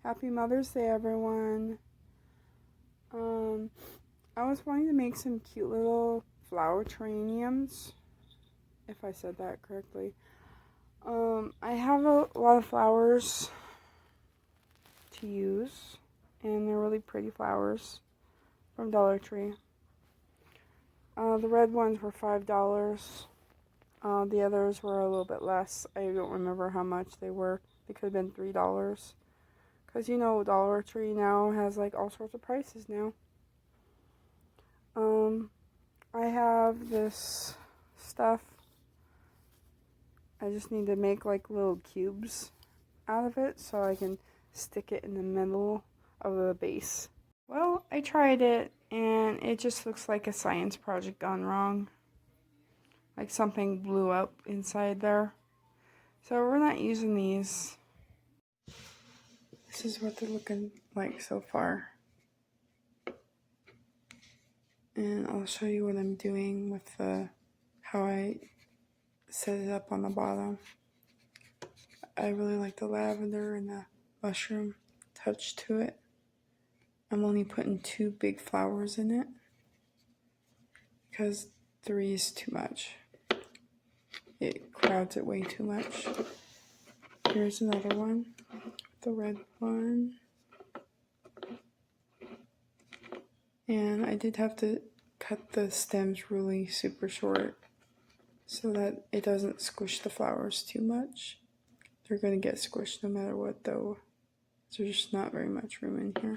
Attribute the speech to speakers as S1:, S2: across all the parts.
S1: Happy Mother's Day, everyone. I was wanting to make some cute little flower terrariums, if I said that correctly. I have a lot of flowers to use, and they're really pretty flowers from Dollar Tree. The red ones were $5. The others were a little bit less. I don't remember how much they were. They could have been $3. Because, you know, Dollar Tree now has, like, all sorts of prices now. I have this stuff. I just need to make, like, little cubes out of it so I can stick it in the middle of the base. Well, I tried it, and it just looks like a science project gone wrong. Like something blew up inside there. So we're not using these. This is what they're looking like so far. And I'll show you what I'm doing with how I set it up on the bottom. I really like the lavender and the mushroom touch to it. I'm only putting 2 big flowers in it because 3 is too much. It crowds it way too much. Here's another one, the red one. And I did have to cut the stems really super short so that it doesn't squish the flowers too much. They're going to get squished no matter what though. There's just not very much room in here.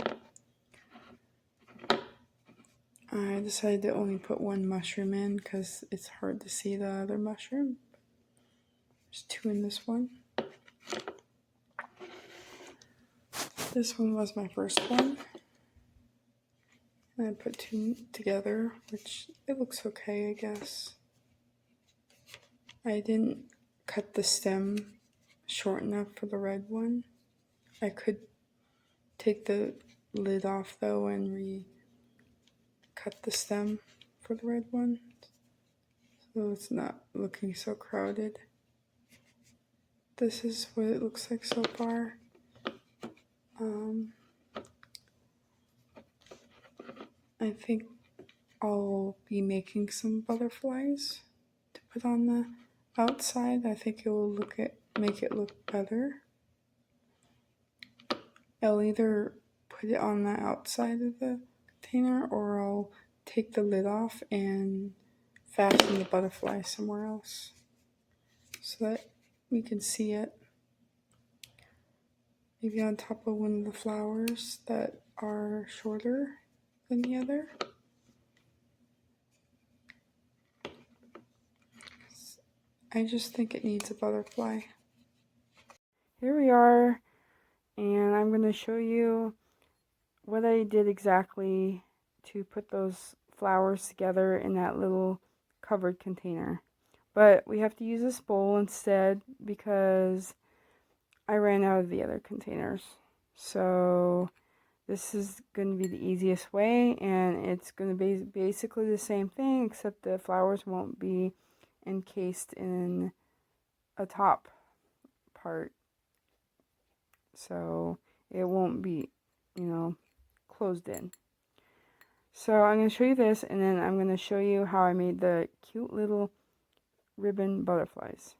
S1: I decided to only put 1 mushroom in because it's hard to see the other mushroom. There's 2 in this one. This one was my first one. And I put 2 together, which it looks okay, I guess. I didn't cut the stem short enough for the red one. I could take the lid off though and cut the stem for the red one, so it's not looking so crowded. This is what it looks like so far. I think I'll be making some butterflies to put on the outside. I think it will make it look better. I'll either put it on the outside of the container or I'll take the lid off and fasten the butterfly somewhere else so that we can see it. Maybe on top of one of the flowers that are shorter than the other. I just think it needs a butterfly. Here we are, and I'm going to show you what I did exactly to put those flowers together in that little covered container. But we have to use this bowl instead because I ran out of the other containers. So this is going to be the easiest way, and it's going to be basically the same thing, except the flowers won't be encased in a top part. So it won't be, closed in. So I'm going to show you this, and then I'm going to show you how I made the cute little ribbon butterflies.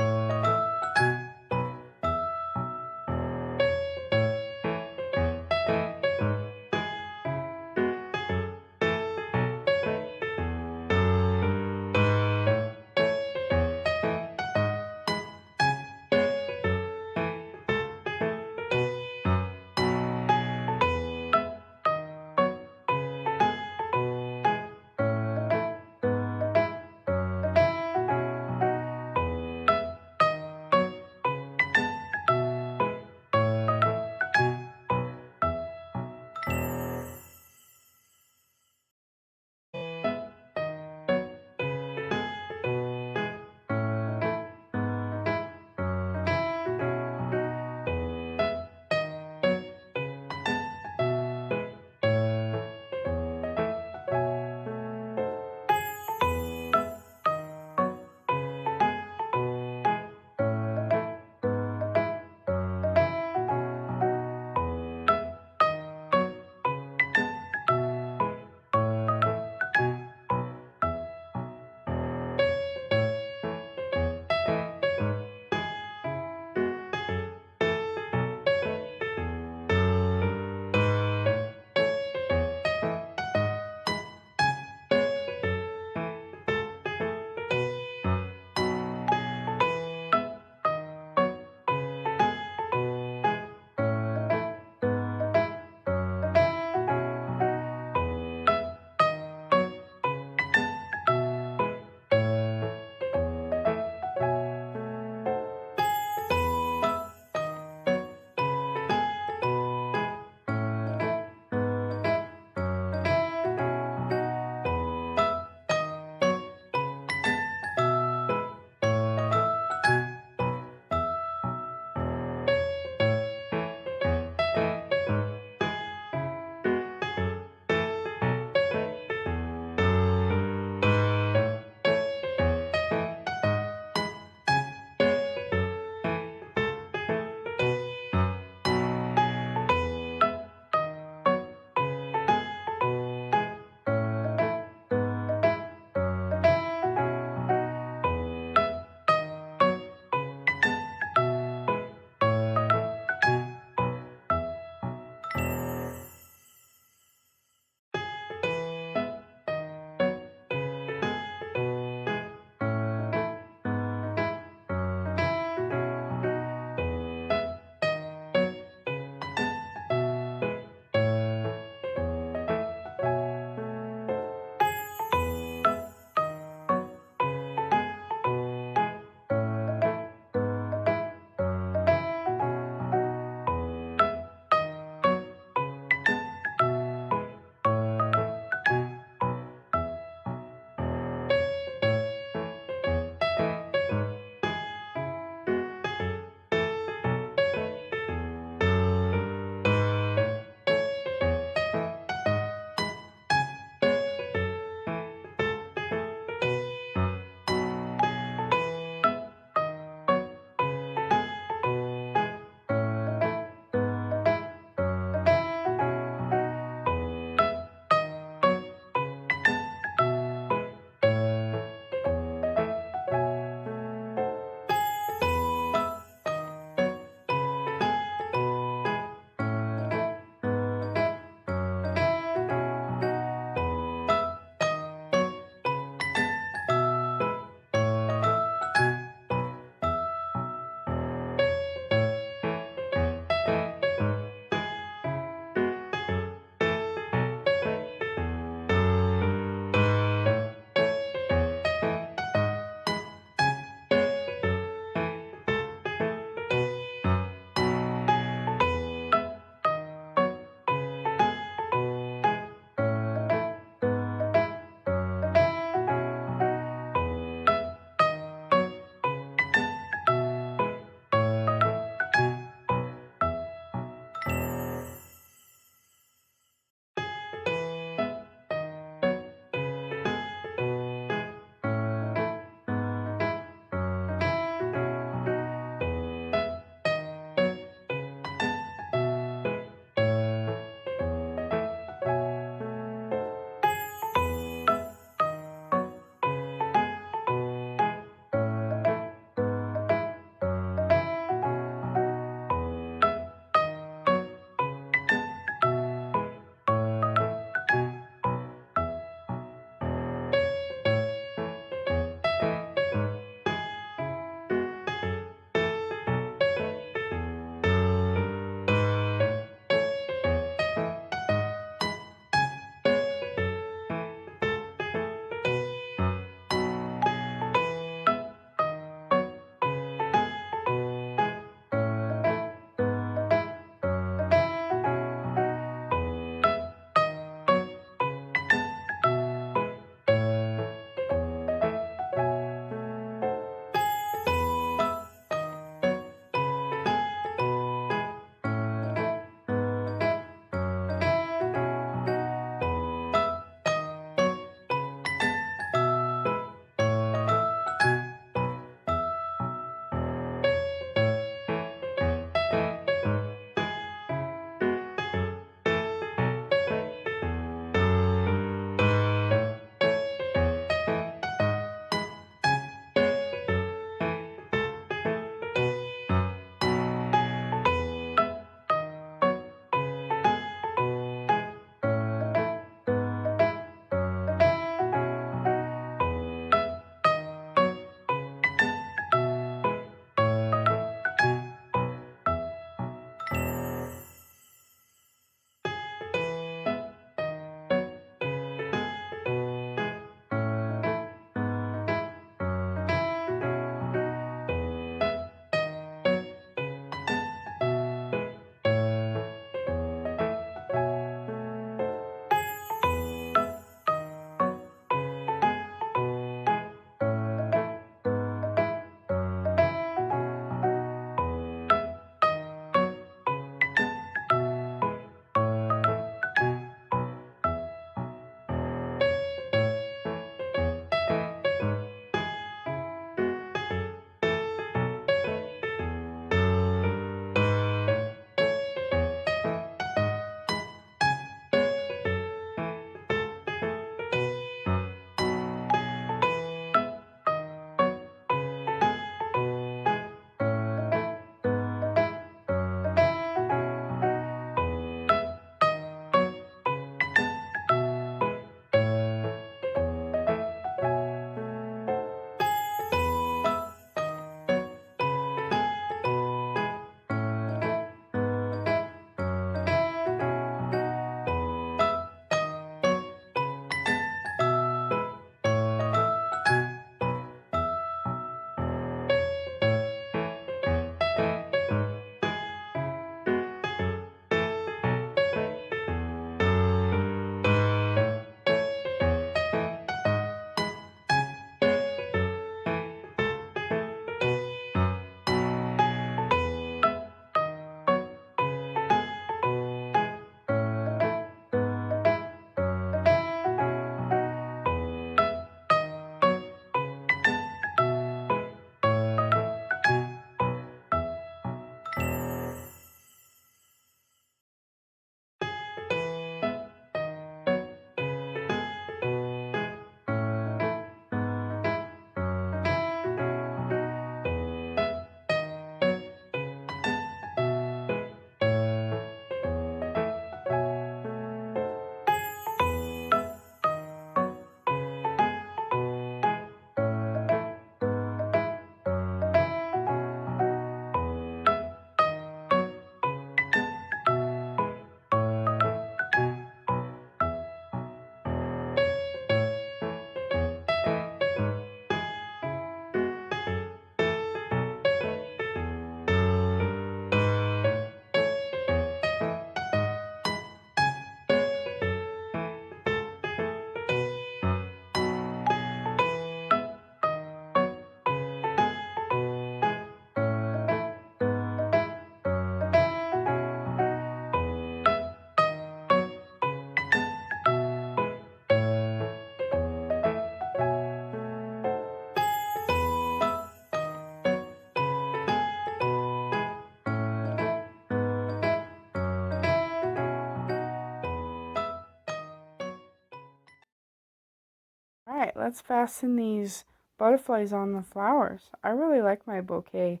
S1: Alright, let's fasten these butterflies on the flowers. I really like my bouquet.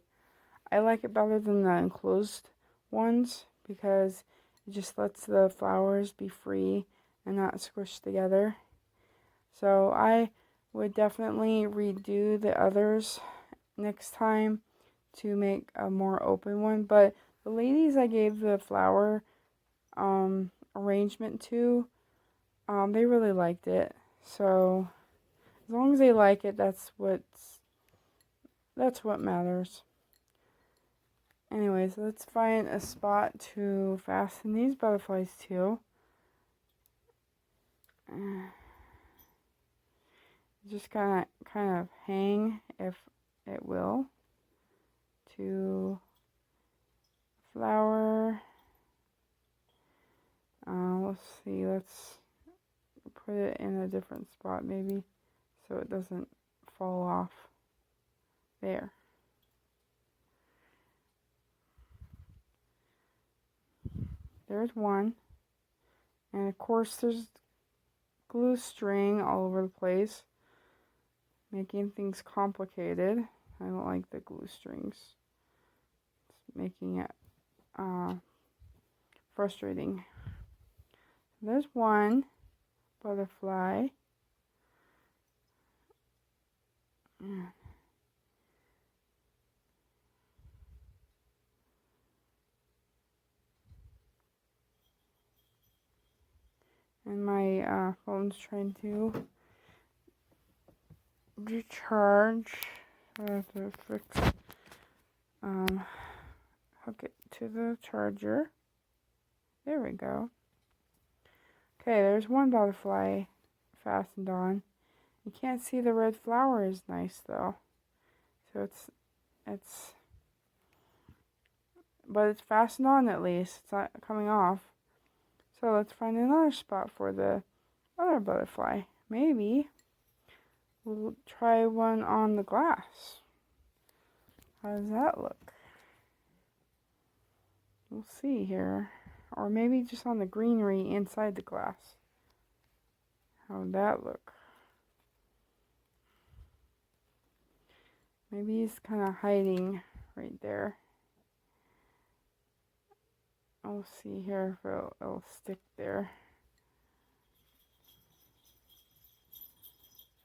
S1: I like it better than the enclosed ones because it just lets the flowers be free and not squished together. So I would definitely redo the others next time to make a more open one. But the ladies I gave the flower arrangement to, they really liked it. So as long as they like it, that's what matters. Anyways, let's find a spot to fasten these butterflies to. Just kind of hang, if it will, to flower. Let's see, let's put it in a different spot maybe so it doesn't fall off. There. There's one. And of course there's glue string all over the place, making things complicated. I don't like the glue strings. It's making it frustrating. There's one butterfly. And my phone's trying to recharge. I have to hook it to the charger. There we go. Okay, there's one butterfly fastened on. You can't see the red flower is nice though. So but it's fastened on at least. It's not coming off. So let's find another spot for the other butterfly. Maybe we'll try one on the glass. How does that look? We'll see here. Or maybe just on the greenery inside the glass. How would that look? Maybe he's kind of hiding right there. I'll see here if it'll stick there.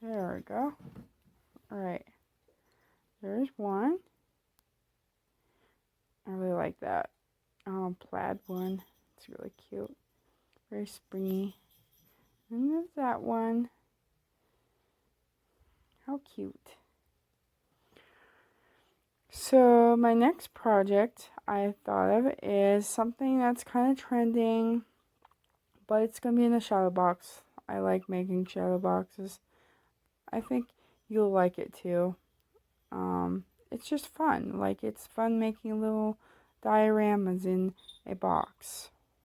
S1: There we go. Alright. There's one. I really like that plaid one. It's really cute. Very springy. And there's that one. How cute. So my next project I thought of is something that's kind of trending, but it's going to be in a shadow box. I like making shadow boxes. I think you'll like it too. It's just fun. Like, it's fun making little dioramas in a box.